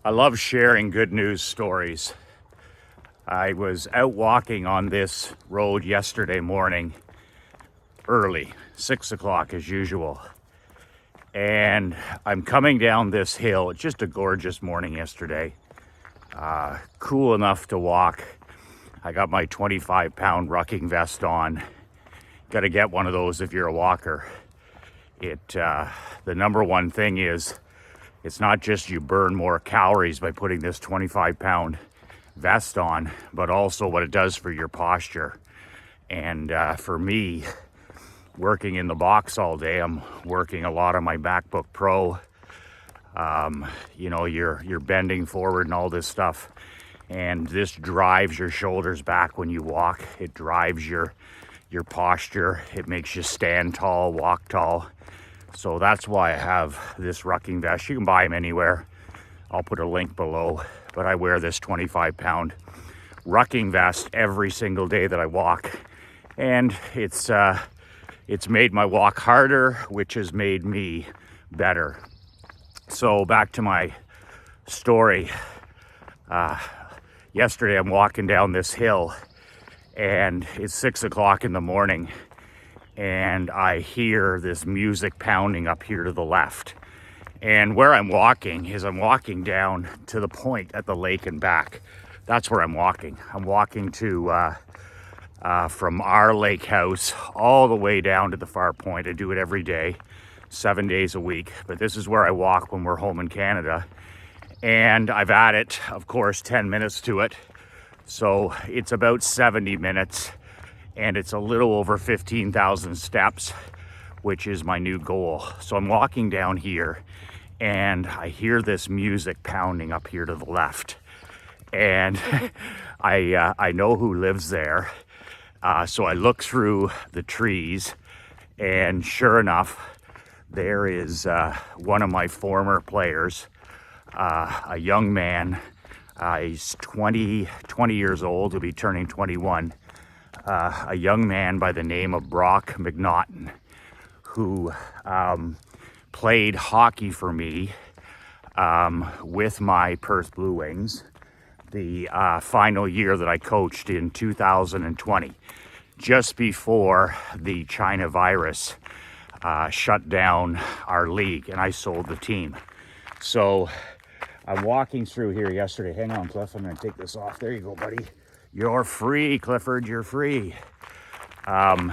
I love sharing good news stories. I was out walking on this road yesterday morning, early, 6 o'clock as usual. And I'm coming down this hill. It's just a gorgeous morning yesterday. Cool enough to walk. I got my 25-pound rucking vest on. Got to get one of those if you're a walker. The number one thing is it's not just you burn more calories by putting this 25-pound vest on, but also what it does for your posture. And for me, working in the box all day, I'm working a lot on my MacBook Pro. You're bending forward and all this stuff, and this drives your shoulders back when you walk. It drives your posture. It makes you stand tall, walk tall. So that's why I have this rucking vest. You can buy them anywhere. I'll put a link below, but I wear this 25-pound rucking vest every single day that I walk, and it's made my walk harder, which has made me better. So back to my story. Yesterday I'm walking down this hill, and it's 6 o'clock in the morning, and I hear this music pounding up here to the left. And where I'm walking is I'm walking down to the point at the lake and back. That's where I'm walking. I'm walking to from our lake house all the way down to the far point. I do it every day, 7 days a week. But this is where I walk when we're home in Canada. And I've added, of course, 10 minutes to it. So it's about 70 minutes. And it's a little over 15,000 steps, which is my new goal. So I'm walking down here, and I hear this music pounding up here to the left. And I know who lives there. So I look through the trees, and sure enough, there is one of my former players, a young man. He's 20 years old. He'll be turning 21. A young man by the name of Brock McNaughton, who played hockey for me with my Perth Blue Wings the final year that I coached in 2020, just before the China virus shut down our league and I sold the team. So I'm walking through here yesterday. Hang on, Cliff, I'm going to take this off. There you go, buddy. You're free, Clifford, you're free. I'm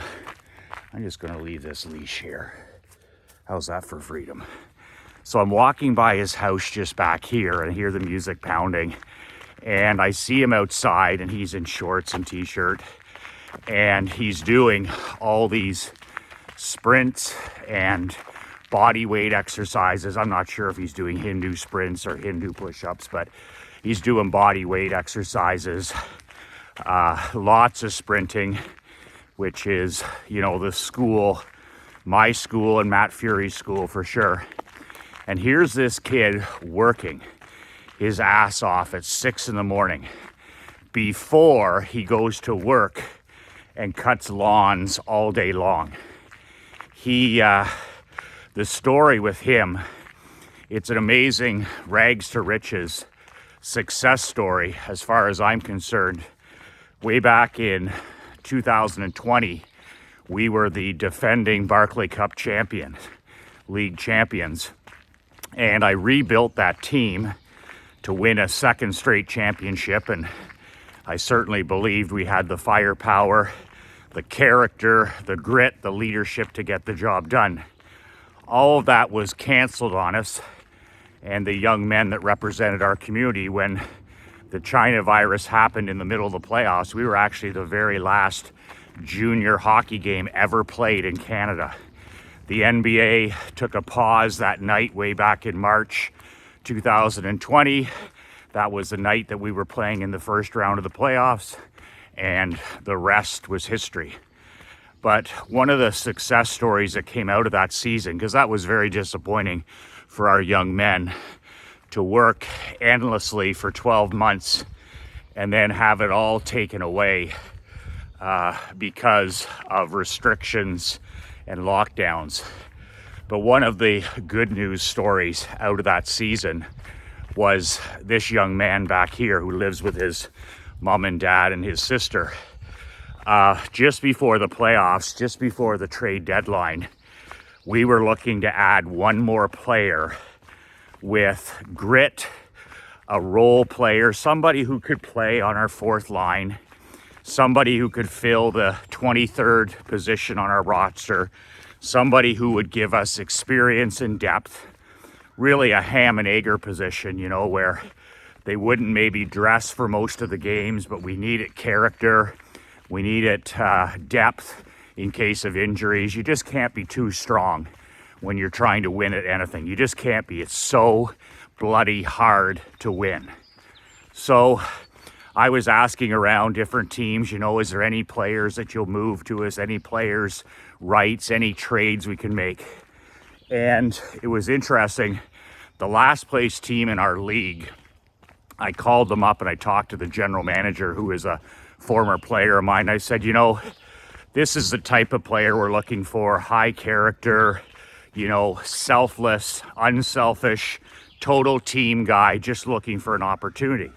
just gonna leave this leash here. How's that for freedom? So I'm walking by his house just back here, and I hear the music pounding, and I see him outside, and he's in shorts and t-shirt, and he's doing all these sprints and body weight exercises. I'm not sure if he's doing Hindu sprints or Hindu push-ups, but he's doing body weight exercises. Lots of sprinting, which is, the school, my school and Matt Fury's school for sure. And here's this kid working his ass off at 6 in the morning before he goes to work and cuts lawns all day long. The story with him, it's an amazing rags to riches success story as far as I'm concerned. Way back in 2020, we were the defending Barclay Cup league champions. And I rebuilt that team to win a second straight championship. And I certainly believed we had the firepower, the character, the grit, the leadership to get the job done. All of that was canceled on us and the young men that represented our community when the China virus happened in the middle of the playoffs. We were actually the very last junior hockey game ever played in Canada. The NBA took a pause that night way back in March 2020. That was the night that we were playing in the first round of the playoffs, and the rest was history. But one of the success stories that came out of that season, because that was very disappointing for our young men, to work endlessly for 12 months and then have it all taken away because of restrictions and lockdowns. But one of the good news stories out of that season was this young man back here who lives with his mom and dad and his sister. Just before the playoffs, just before the trade deadline, we were looking to add one more player with grit, a role player, somebody who could play on our fourth line, somebody who could fill the 23rd position on our roster, somebody who would give us experience and depth, really a ham and egger position, you know, where they wouldn't maybe dress for most of the games, but we needed character, we needed depth in case of injuries. You just can't be too strong when you're trying to win at anything. You just can't be. It's so bloody hard to win. So I was asking around different teams, you know, is there any players that you'll move to? Is any players' rights, any trades we can make? And it was interesting. The last place team in our league, I called them up and I talked to the general manager, who is a former player of mine. I said, you know, this is the type of player we're looking for. High character, you know, selfless, unselfish, total team guy, just looking for an opportunity.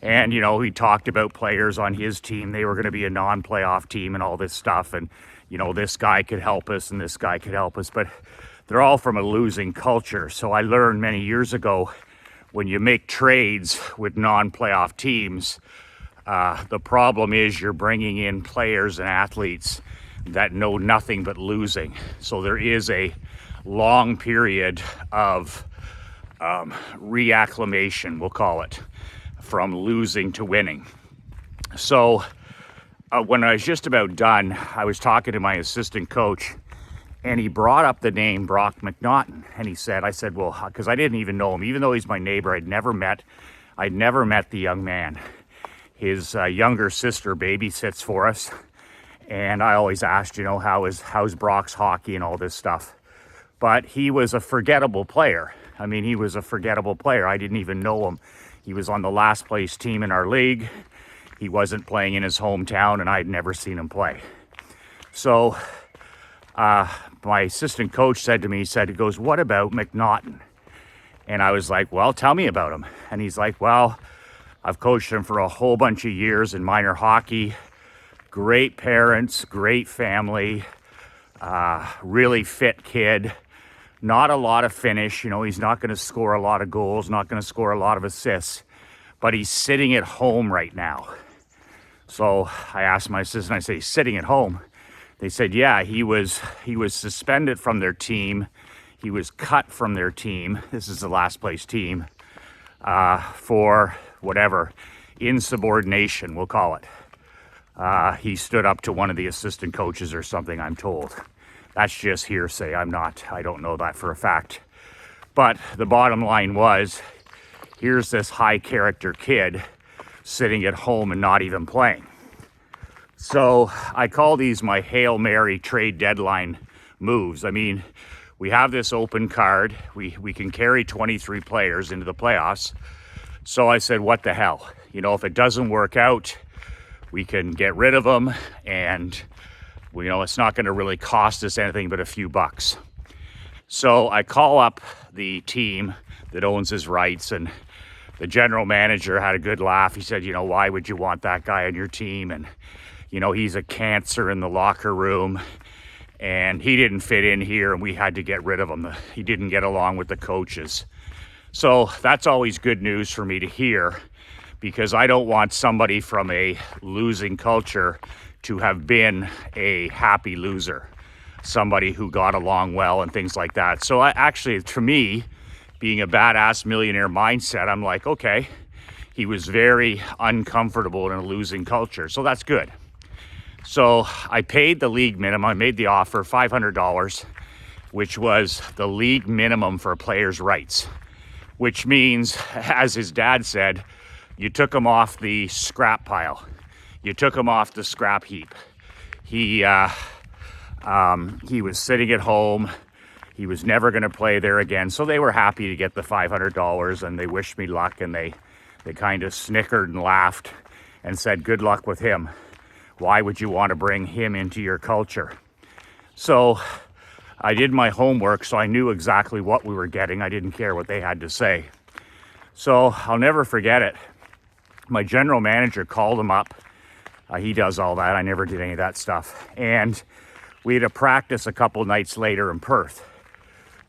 And, you know, he talked about players on his team. They were going to be a non-playoff team and all this stuff. And, you know, this guy could help us and this guy could help us. But they're all from a losing culture. So I learned many years ago, when you make trades with non-playoff teams, the problem is you're bringing in players and athletes that know nothing but losing. So there is a long period of reacclimation, we'll call it, from losing to winning. So when I was just about done, I was talking to my assistant coach, and he brought up the name Brock McNaughton. And I said, well, because I didn't even know him, even though he's my neighbor, I'd never met the young man. His younger sister babysits for us. And I always asked, you know, how's Brock's hockey and all this stuff. But he was a forgettable player. I mean, he was a forgettable player. I didn't even know him. He was on the last place team in our league. He wasn't playing in his hometown, and I'd never seen him play. So my assistant coach said to me, he goes, what about McNaughton? And I was like, well, tell me about him. And he's like, well, I've coached him for a whole bunch of years in minor hockey. Great parents, great family, really fit kid. Not a lot of finish, you know, he's not going to score a lot of goals, not going to score a lot of assists, but he's sitting at home right now. So I asked my assistant, I say, he's sitting at home. They said, yeah, he was suspended from their team. He was cut from their team. This is the last place team for whatever, insubordination, we'll call it. He stood up to one of the assistant coaches or something, I'm told. That's just hearsay. I don't know that for a fact. But the bottom line was, here's this high character kid sitting at home and not even playing. So I call these my Hail Mary trade deadline moves. I mean, we have this open card. We can carry 23 players into the playoffs. So I said, what the hell? You know, if it doesn't work out, we can get rid of them, and you know, it's not going to really cost us anything but a few bucks. So I call up the team that owns his rights, and the general manager had a good laugh. He said, you know, why would you want that guy on your team? And, you know, he's a cancer in the locker room, and he didn't fit in here, and we had to get rid of him. He didn't get along with the coaches. So that's always good news for me to hear, because I don't want somebody from a losing culture to have been a happy loser, somebody who got along well and things like that. So to me, being a badass millionaire mindset, I'm like, okay, he was very uncomfortable in a losing culture. So that's good. So I paid the league minimum. I made the offer, $500, which was the league minimum for a player's rights, which means, as his dad said, you took him off the scrap pile. You took him off the scrap heap. He was sitting at home. He was never going to play there again. So they were happy to get the $500, and they wished me luck, and they kind of snickered and laughed and said, good luck with him. Why would you want to bring him into your culture? So I did my homework, so I knew exactly what we were getting. I didn't care what they had to say. So I'll never forget it. My general manager called him up. He does all that. I never did any of that stuff. And we had a practice a couple nights later in Perth.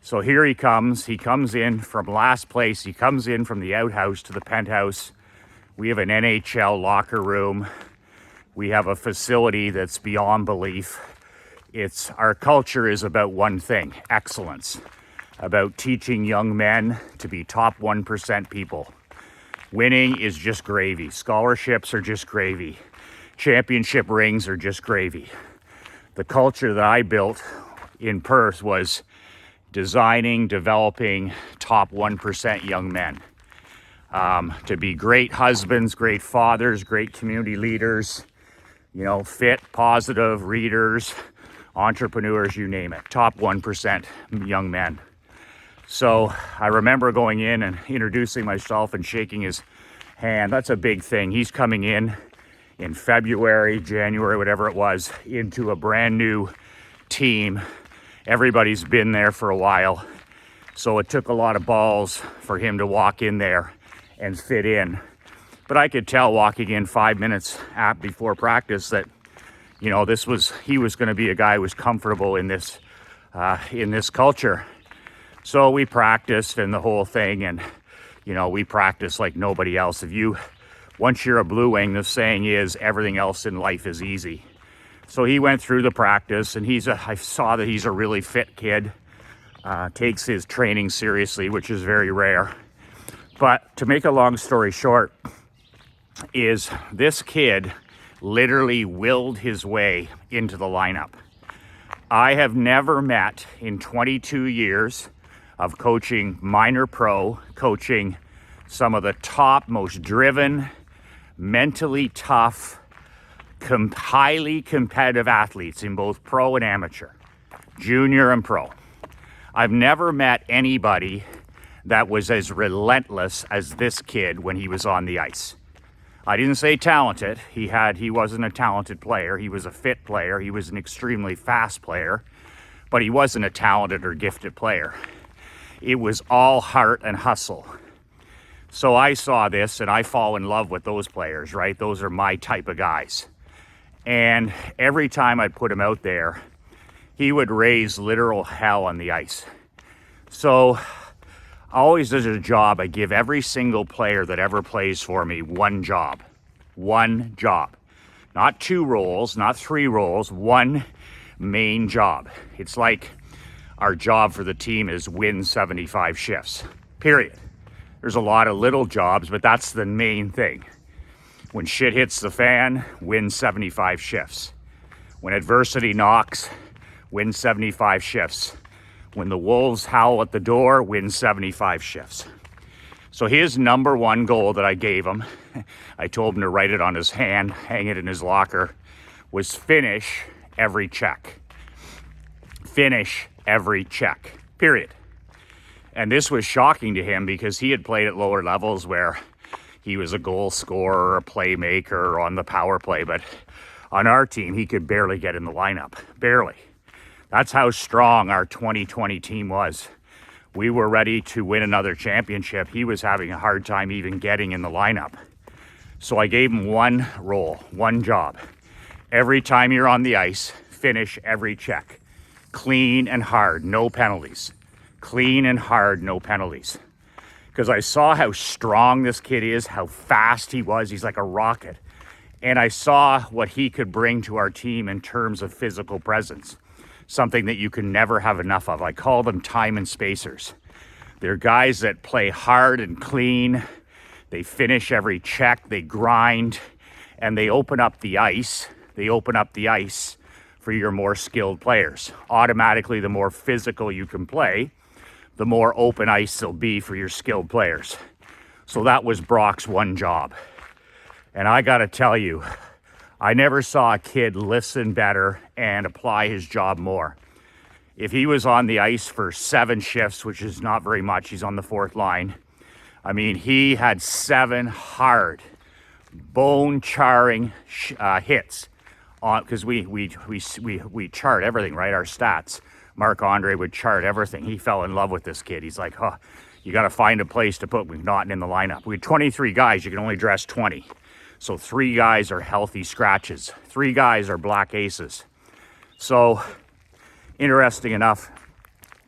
So here he comes. He comes in from last place. He comes in from the outhouse to the penthouse. We have an NHL locker room. We have a facility that's beyond belief. Our culture is about one thing: excellence. About teaching young men to be top 1% people. Winning is just gravy. Scholarships are just gravy. Championship rings are just gravy. The culture that I built in Perth was designing, developing top 1% young men to be great husbands, great fathers, great community leaders, fit, positive readers, entrepreneurs, you name it. Top 1% young men. So I remember going in and introducing myself and shaking his hand. That's a big thing. He's coming in February, January, whatever it was, into a brand new team. Everybody's been there for a while. So it took a lot of balls for him to walk in there and fit in. But I could tell walking in 5 minutes before practice that, he was going to be a guy who was comfortable in this culture. So we practiced and the whole thing, and we practiced like nobody else. Once you're a Blue Wing, the saying is everything else in life is easy. So he went through the practice, and I saw that he's a really fit kid. Takes his training seriously, which is very rare. But to make a long story short, is this kid literally willed his way into the lineup. I have never met in 22 years of coaching minor pro, coaching some of the top, most driven, mentally tough, highly competitive athletes in both pro and amateur, junior and pro. I've never met anybody that was as relentless as this kid when he was on the ice. I didn't say talented. He wasn't a talented player. He was a fit player. He was an extremely fast player, but he wasn't a talented or gifted player. It was all heart and hustle. So I saw this and I fall in love with those players, right? Those are my type of guys. And every time I put him out there, he would raise literal hell on the ice. So always as a job, I give every single player that ever plays for me one job. One job. Not 2 roles, not 3 roles, one main job. It's like our job for the team is win 75 shifts, period. There's a lot of little jobs, but that's the main thing. When shit hits the fan, win 75 shifts. When adversity knocks, win 75 shifts. When the wolves howl at the door, win 75 shifts. So his number one goal that I gave him, I told him to write it on his hand, hang it in his locker, was finish every check. Finish every check, period. And this was shocking to him because he had played at lower levels where he was a goal scorer, a playmaker on the power play, but on our team, he could barely get in the lineup, barely. That's how strong our 2020 team was. We were ready to win another championship. He was having a hard time even getting in the lineup. So I gave him one role, one job. Every time you're on the ice, finish every check. Clean and hard, no penalties. Clean and hard, no penalties. Because I saw how strong this kid is, how fast he was. He's like a rocket. And I saw what he could bring to our team in terms of physical presence. Something that you can never have enough of. I call them time and spacers. They're guys that play hard and clean. They finish every check, they grind, and they open up the ice. They open up the ice for your more skilled players. Automatically, the more physical you can play, the more open ice there'll be for your skilled players. So that was Brock's one job. And I gotta tell you, I never saw a kid listen better and apply his job more. If he was on the ice for 7 shifts, which is not very much, he's on the 4th line. I mean, he had 7 hard, bone-charring hits on, because we chart everything, right? Our stats. Marc-Andre would chart everything. He fell in love with this kid. He's like, You got to find a place to put McNaughton in the lineup. We had 23 guys, you can only dress 20. So 3 guys are healthy scratches. 3 guys are black aces. So interesting enough,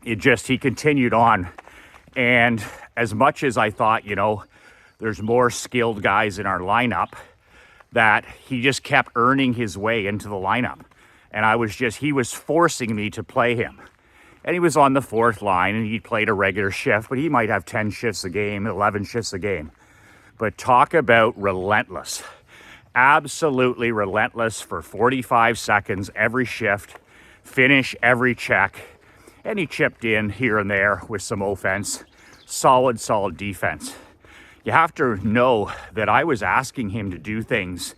he continued on. And as much as I thought, there's more skilled guys in our lineup, that he just kept earning his way into the lineup. And he was forcing me to play him. And he was on the 4th line, and he played a regular shift, but he might have 10 shifts a game, 11 shifts a game. But talk about relentless. Absolutely relentless for 45 seconds every shift, finish every check. And he chipped in here and there with some offense. Solid defense. You have to know that I was asking him to do things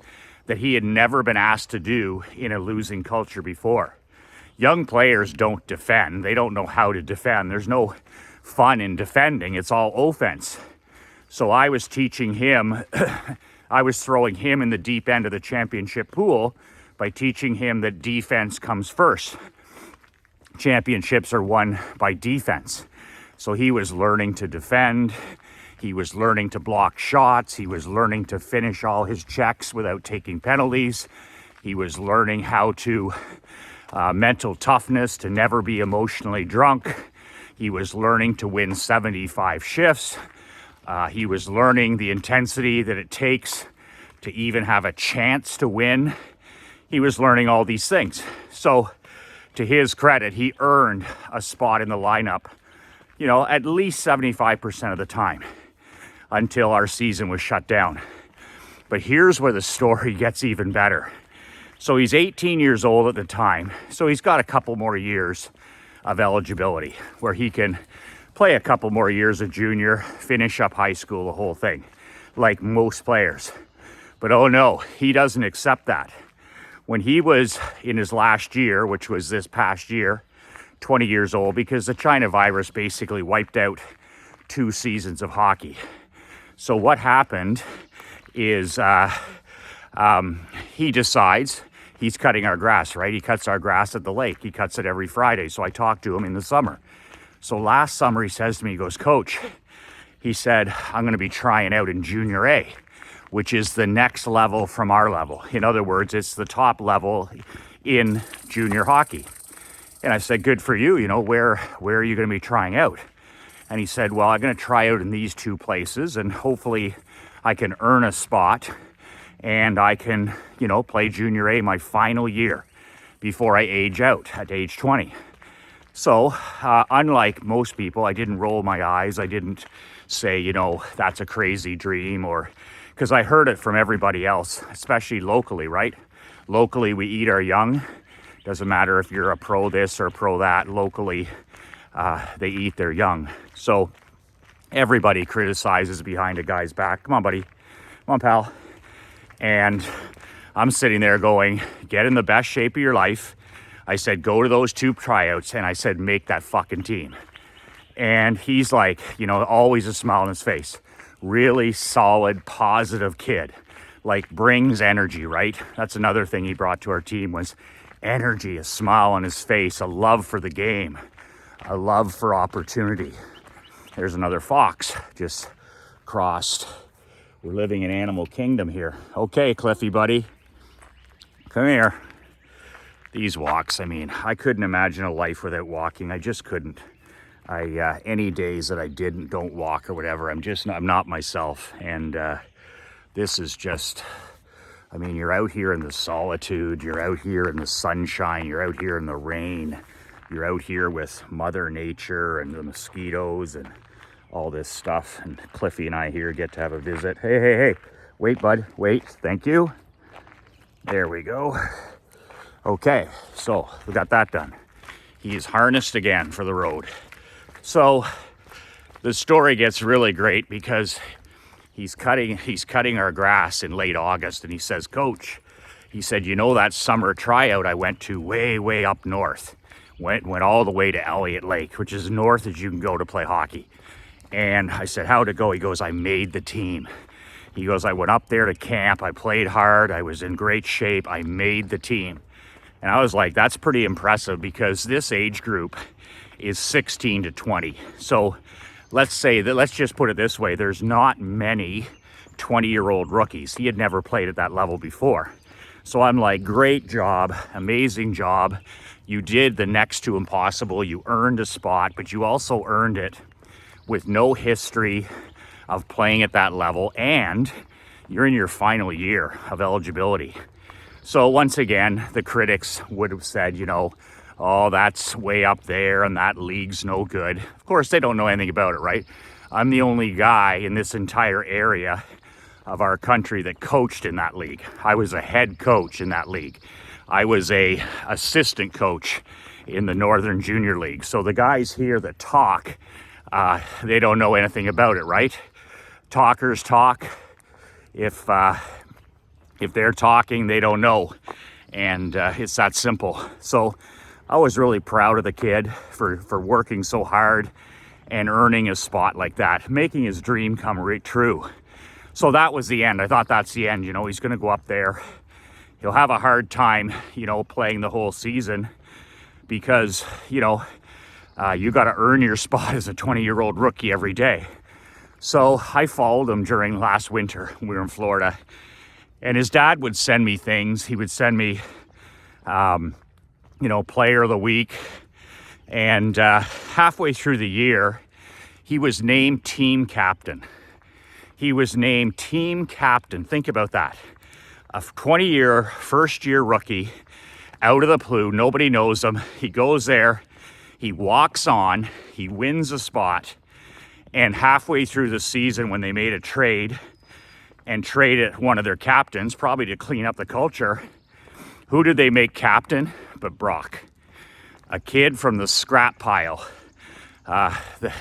that he had never been asked to do in a losing culture before. Young players don't defend. They don't know how to defend. There's no fun in defending. It's all offense. So I was teaching him, I was throwing him in the deep end of the championship pool by teaching him that defense comes first. Championships are won by defense. So he was learning to defend. He was learning to block shots. He was learning to finish all his checks without taking penalties. He was learning how to mental toughness, to never be emotionally drunk. He was learning to win 75 shifts. He was learning the intensity that it takes to even have a chance to win. He was learning all these things. So to his credit, he earned a spot in the lineup, at least 75% of the time until our season was shut down. But here's where the story gets even better. So he's 18 years old at the time. So he's got a couple more years of eligibility where he can play a couple more years of junior, finish up high school, the whole thing, like most players. But oh no, he doesn't accept that. When he was in his last year, which was this past year, 20 years old, because the China virus basically wiped out 2 seasons of hockey. So what happened is he decides he's cutting our grass, right? He cuts our grass at the lake. He cuts it every Friday. So I talked to him in the summer. So last summer he says to me, he goes, Coach, he said, I'm going to be trying out in Junior A, which is the next level from our level. In other words, it's the top level in junior hockey. And I said, good for you. Where are you going to be trying out? And he said, well, I'm going to try out in these 2 places, and hopefully I can earn a spot and I can, play Junior A my final year before I age out at age 20. So unlike most people, I didn't roll my eyes. I didn't say, that's a crazy dream, or because I heard it from everybody else, especially locally, right? Locally, we eat our young. Doesn't matter if you're a pro this or pro that. Locally, they eat their young. So everybody criticizes behind a guy's back. Come on, buddy. Come on, pal. And I'm sitting there going, get in the best shape of your life. I said, go to those 2 tryouts. And I said, make that fucking team. And he's like, always a smile on his face. Really solid, positive kid. Like brings energy, right? That's another thing he brought to our team was energy, a smile on his face, a love for the game, a love for opportunity. There's another fox just crossed. We're living in animal kingdom here. Okay, Cliffy, buddy. Come here. These walks, I couldn't imagine a life without walking. I just couldn't. Any days that I don't walk or whatever, I'm not myself. And this is just, you're out here in the solitude, you're out here in the sunshine, you're out here in the rain, you're out here with Mother Nature and the mosquitoes and all this stuff. And Cliffy and I here get to have a visit. Hey. Wait, bud. Wait. Thank you. There we go. Okay, so we got that done. He's harnessed again for the road. So the story gets really great because he's cutting our grass in late August, and he says, Coach, he said, that summer tryout I went to way up north, went all the way to Elliott Lake, which is north as you can go to play hockey. And I said, how'd it go? He goes, I made the team. He goes, I went up there to camp. I played hard. I was in great shape. I made the team. And I was like, that's pretty impressive because this age group is 16 to 20. So let's just put it this way, there's not many 20-year-old rookies. He had never played at that level before. So I'm like, great job, amazing job. You did the next to impossible. You earned a spot, but you also earned it with no history of playing at that level, and you're in your final year of eligibility. So once again, the critics would have said, you know, oh, that's way up there and that league's no good. Of course, they don't know anything about it, right? I'm the only guy in this entire area of our country that coached in that league. I was a head coach in that league. I was a assistant coach in the Northern Junior League. So the guys here that talk, they don't know anything about it, right? Talkers talk. If they're talking, they don't know. And it's that simple. So I was really proud of the kid for working so hard and earning a spot like that, making his dream come right true. So that was the end. I thought that's the end. You know, he's going to go up there. He'll have a hard time, you know, playing the whole season because, you know, you got to earn your spot as a 20-year-old rookie every day. So I followed him during last winter. We were in Florida. And his dad would send me things. He would send me, you know, player of the week. And halfway through the year, he was named team captain. He was named team captain. Think about that. A 20-year, first-year rookie out of the blue. Nobody knows him. He goes there. He walks on. He wins a spot. And halfway through the season, when they made a trade and traded one of their captains, probably to clean up the culture, who did they make captain but Brock? A kid from the scrap pile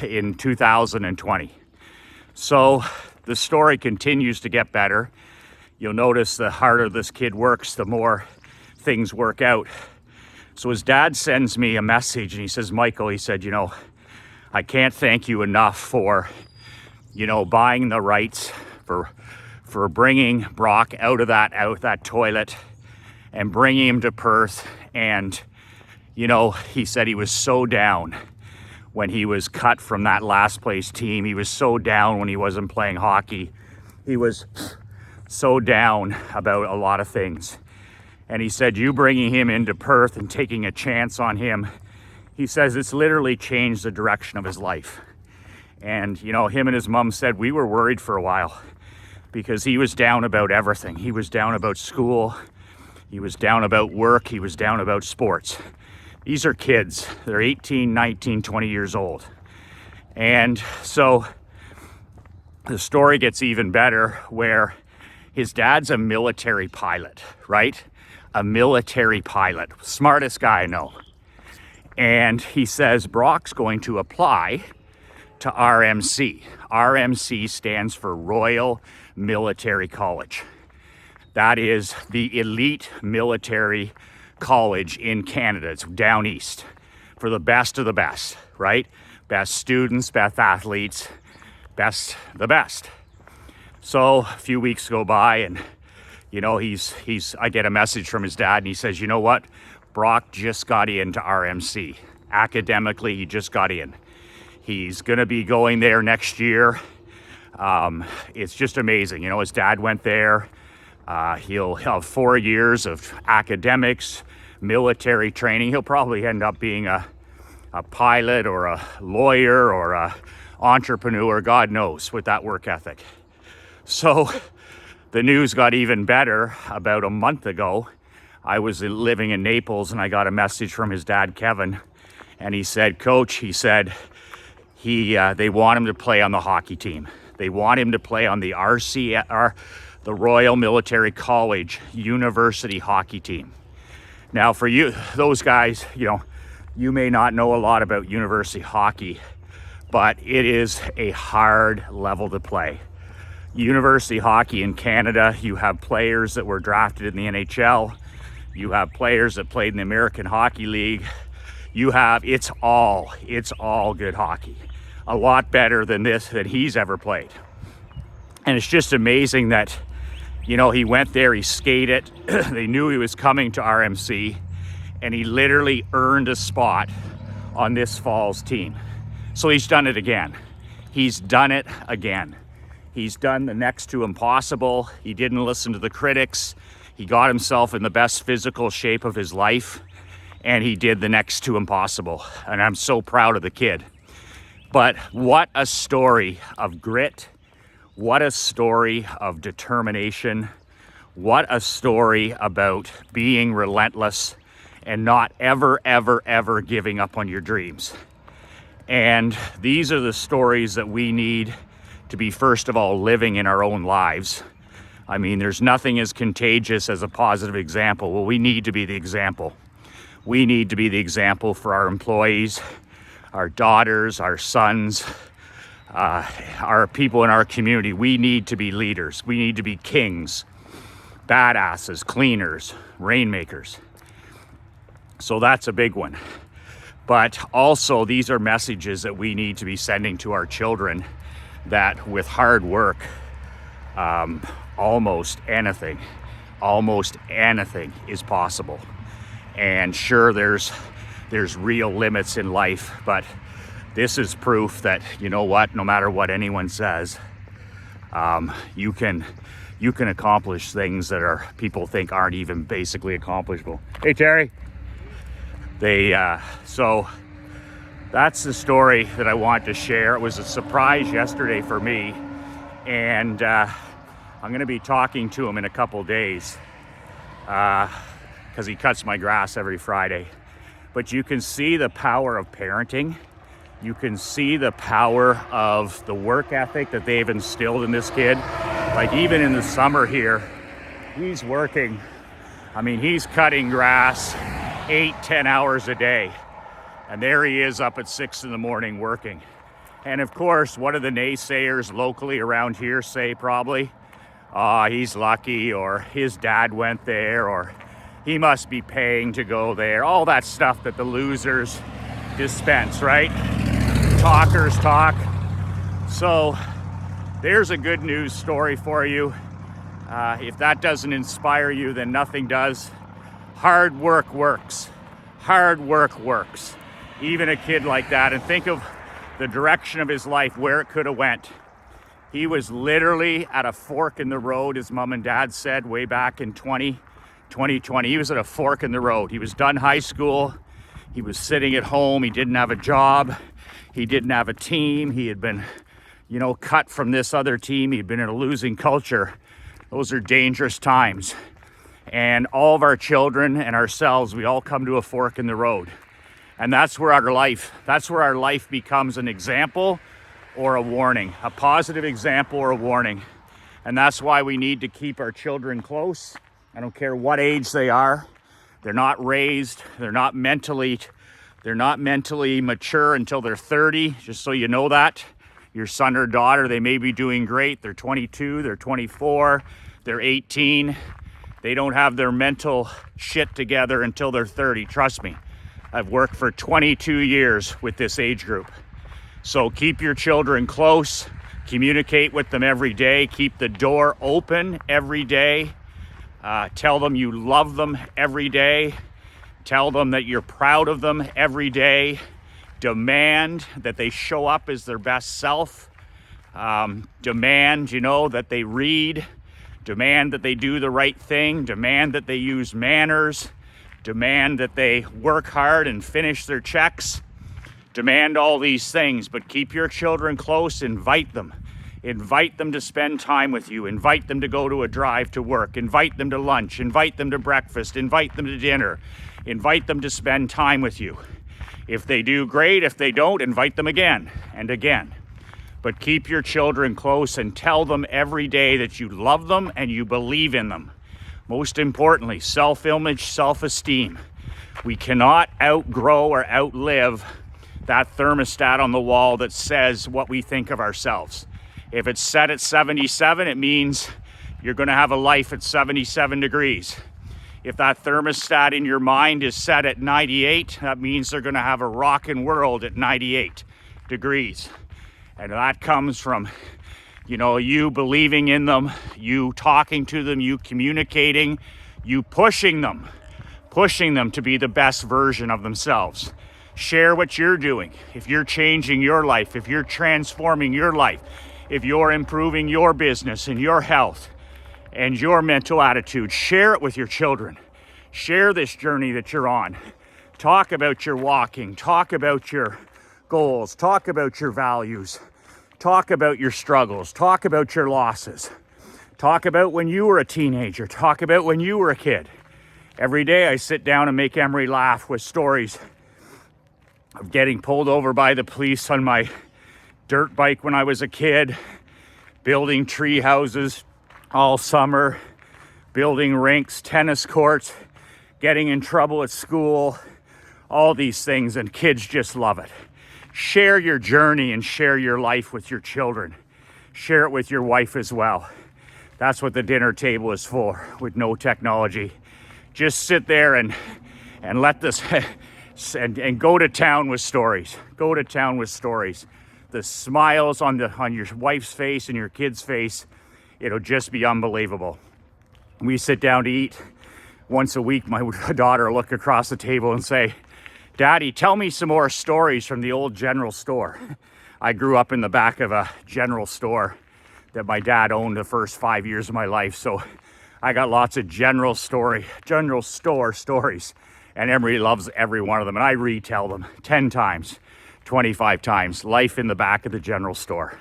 in 2020. So the story continues to get better. You'll notice the harder this kid works, the more things work out. So his dad sends me a message and he says, Michael, he said, you know, I can't thank you enough for, you know, buying the rights, for bringing Brock out that toilet and bringing him to Perth. And, you know, he said he was so down when he was cut from that last place team. He was so down when he wasn't playing hockey. He was so down about a lot of things. And he said, you bringing him into Perth and taking a chance on him, he says it's literally changed the direction of his life. And, you know, him and his mom said, we were worried for a while because he was down about everything. He was down about school. He was down about work. He was down about sports. These are kids. They're 18, 19, 20 years old. And so the story gets even better where his dad's a military pilot, right? A military pilot. Smartest guy I know. And he says Brock's going to apply to RMC. RMC stands for Royal Military College. That is the elite military college in Canada. It's down east for the best of the best, right? Best students, best athletes, the best. So a few weeks go by and, you know, I get a message from his dad and he says, you know what? Brock just got into RMC. Academically, he just got in. He's going to be going there next year. It's just amazing. You know, his dad went there. He'll have 4 years of academics, military training. He'll probably end up being a pilot or a lawyer or a entrepreneur, God knows, with that work ethic. So the news got even better about a month ago. I was living in Naples and I got a message from his dad, Kevin, and he said, Coach, he said, they want him to play on the hockey team. They want him to play on the the Royal Military College University hockey team. Now for you, those guys, you know, you may not know a lot about university hockey, but it is a hard level to play. University hockey in Canada, you have players that were drafted in the NHL. You have players that played in the American Hockey League. It's all good hockey. A lot better than that he's ever played. And it's just amazing that, you know, he went there, he skated, they knew he was coming to RMC, and he literally earned a spot on this fall's team. So he's done it again. He's done it again. He's done the next to impossible. He didn't listen to the critics. He got himself in the best physical shape of his life, and he did the next to impossible. And I'm so proud of the kid. But what a story of grit. What a story of determination. What a story about being relentless and not ever, ever, ever giving up on your dreams. And these are the stories that we need to be, first of all, living in our own lives. I mean, there's nothing as contagious as a positive example. Well, we need to be the example. We need to be the example for our employees, our daughters, our sons, our people in our community. We need to be leaders. We need to be kings, badasses, cleaners, rainmakers. So that's a big one. But also, these are messages that we need to be sending to our children, that with hard work, almost anything is possible. And sure, there's real limits in life, but this is proof that, you know what, no matter what anyone says, you can accomplish things that people think aren't even basically accomplishable. Hey, Terry. So that's the story that I want to share. It was a surprise yesterday for me, and I'm going to be talking to him in a couple days because he cuts my grass every Friday. But you can see the power of parenting. You can see the power of the work ethic that they've instilled in this kid. Like, even in the summer here, he's working. I mean, he's cutting grass 8-10 hours a day. And there he is up at 6 in the morning working. And of course, what do the naysayers locally around here say? Probably, he's lucky, or his dad went there, or he must be paying to go there. All that stuff that the losers dispense, right? Talkers talk. So there's a good news story for you. If that doesn't inspire you, then nothing does. Hard work works. Hard work works. Even a kid like that, and think of the direction of his life, where it could have went. He was literally at a fork in the road, as mom and dad said way back in 2020. He was at a fork in the road. He was done high school. He was sitting at home. He didn't have a job. He didn't have a team. He had been, cut from this other team. He'd been in a losing culture. Those are dangerous times. And all of our children and ourselves, we all come to a fork in the road. And that's where our life becomes an example or a warning, a positive example or a warning. And that's why we need to keep our children close. I don't care what age they are. They're not raised, they're not mentally mature until they're 30, just so you know that. Your son or daughter, they may be doing great. They're 22, they're 24, they're 18. They don't have their mental shit together until they're 30, trust me. I've worked for 22 years with this age group. So keep your children close, communicate with them every day, keep the door open every day. Tell them you love them every day. Tell them that you're proud of them every day. Demand that they show up as their best self. Demand, that they read. Demand that they do the right thing. Demand that they use manners. Demand that they work hard and finish their checks. Demand all these things, but keep your children close. Invite them. Invite them to spend time with you. Invite them to go to a drive to work. Invite them to lunch. Invite them to breakfast. Invite them to dinner. Invite them to spend time with you. If they do, great. If they don't, invite them again and again. But keep your children close and tell them every day that you love them and you believe in them. Most importantly, self-image, self-esteem. We cannot outgrow or outlive that thermostat on the wall that says what we think of ourselves. If it's set at 77, it means you're going to have a life at 77 degrees. If that thermostat in your mind is set at 98, that means they're going to have a rockin' world at 98 degrees. And that comes from, you believing in them, you talking to them, you communicating, you pushing them to be the best version of themselves. Share what you're doing. If you're changing your life, if you're transforming your life, if you're improving your business and your health and your mental attitude, share it with your children. Share this journey that you're on. Talk about your walking. Talk about your goals. Talk about your values. Talk about your struggles. Talk about your losses. Talk about when you were a teenager. Talk about when you were a kid. Every day I sit down and make Emery laugh with stories of getting pulled over by the police on my dirt bike when I was a kid, building tree houses all summer, building rinks, tennis courts, getting in trouble at school, all these things, and kids just love it. Share your journey and share your life with your children. Share it with your wife as well. That's what the dinner table is for, with no technology. Just sit there and let this and go to town with stories. Go to town with stories. The smiles on your wife's face and your kid's face, it'll just be unbelievable. We sit down to eat once a week. My daughter will look across the table and say, "Daddy, tell me some more stories from the old general store." I grew up in the back of a general store that my dad owned the first 5 years of my life, so I got lots of general store stories, and Emery loves every one of them, and I retell them 10 times, 25 times. Life in the back of the general store.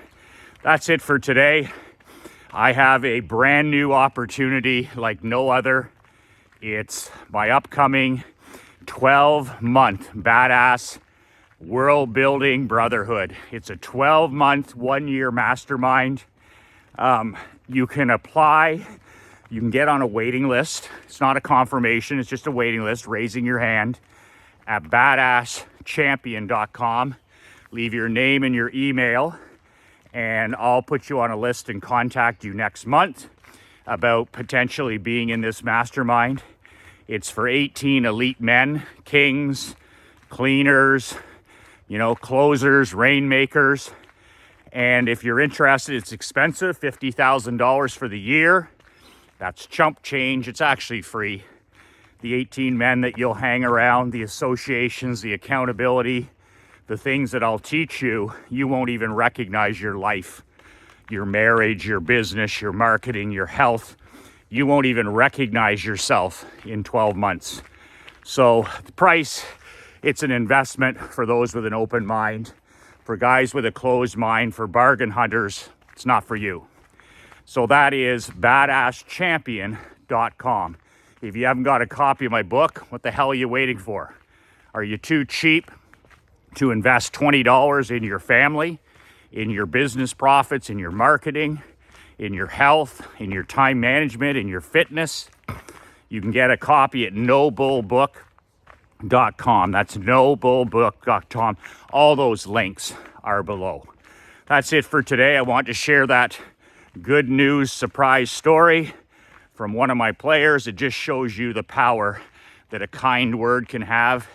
That's it for today. I have a brand new opportunity like no other. It's my upcoming 12-month badass world building brotherhood. It's a 12-month, 1-year mastermind. You can apply. You can get on a waiting list. It's not a confirmation. It's just a waiting list, raising your hand at badasschampion.com. Leave your name and your email, and I'll put you on a list and contact you next month about potentially being in this mastermind. It's for 18 elite men, kings, cleaners, closers, rainmakers. And if you're interested, it's expensive, $50,000 for the year. That's chump change. It's actually free. The 18 men that you'll hang around, the associations, the accountability, the things that I'll teach you, you won't even recognize your life, your marriage, your business, your marketing, your health. You won't even recognize yourself in 12 months. So the price, it's an investment for those with an open mind. For guys with a closed mind, for bargain hunters, it's not for you. So that is badasschampion.com. If you haven't got a copy of my book, what the hell are you waiting for? Are you too cheap to invest $20 in your family, in your business profits, in your marketing, in your health, in your time management, in your fitness? You can get a copy at nobullbook.com. That's nobullbook.com. All those links are below. That's it for today. I want to share that good news surprise story from one of my players. It just shows you the power that a kind word can have.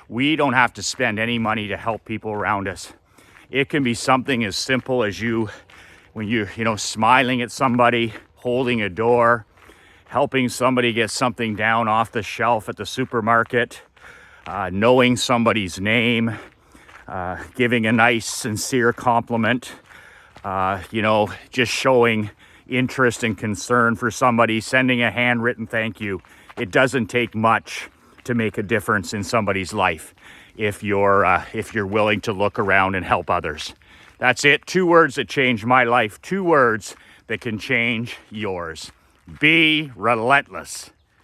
We don't have to spend any money to help people around us. It can be something as simple as when you're smiling at somebody, holding a door, helping somebody get something down off the shelf at the supermarket, knowing somebody's name, giving a nice, sincere compliment, just showing interest and concern for somebody, sending a handwritten thank you. It doesn't take much to make a difference in somebody's life if you're willing to look around and help others. That's it. 2 words that changed my life. 2 words that can change yours. Be relentless.